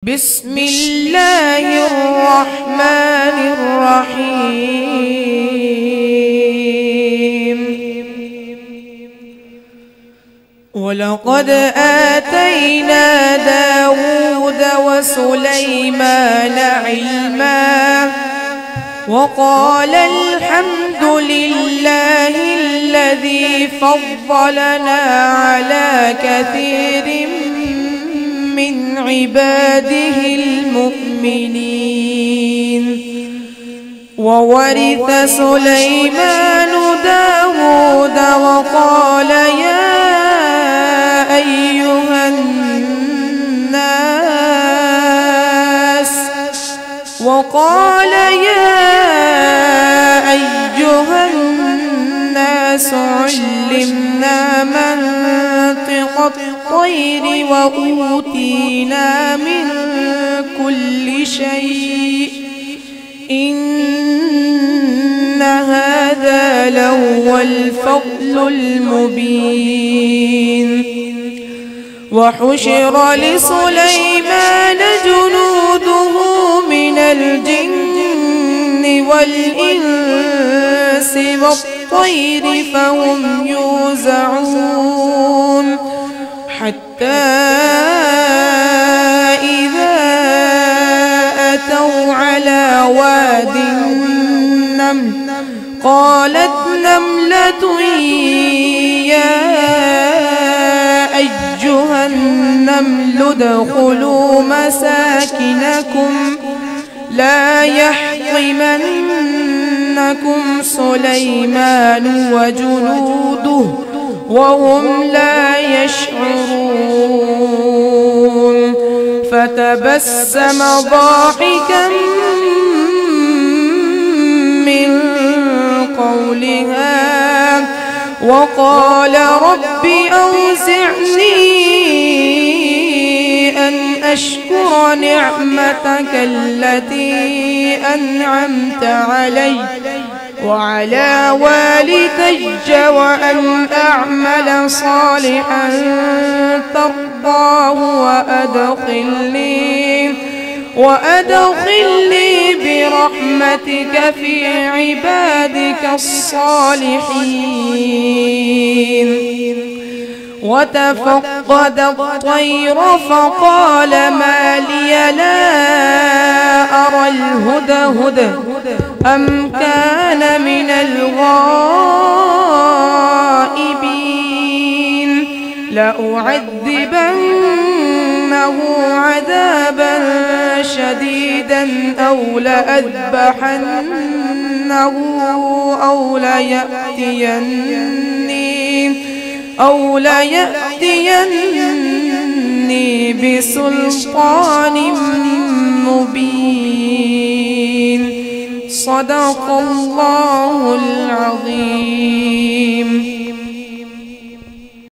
بسم الله الرحمن الرحيم. ولقد آتينا داود وسليمان علما وقال الحمد لله الذي فضلنا على كثير من عباده المؤمنين. وورث سليمان داود وقال يا أيها الناس علمنا منطق الطير وأوتينا من كل شيء إن هذا لهو الفضل المبين. وحشر لسليمان جنوده من الجن والإنس والطير فهم يوزعون حتى إذا أتوا على واد النمل قالت نملة يا أيها النمل ادخلوا مساكنكم لا يحطمنكم سليمان وجنوده وهم لا يشعرون. فتبسم ضاحكا من قولها وقال رب أوزعني أن أشكر نعمتك التي أنعمت علي وعلى والدي وأن أعمل صالحا ترضاه وأدخلني برحمتك في عبادك الصالحين. وتفقد الطير فقال ما لي لا أرى الهدهد أم كان من الغائبين لأعذبنه عذابا شديدا أو ليأتيني بسلطان مبين. صدق الله العظيم.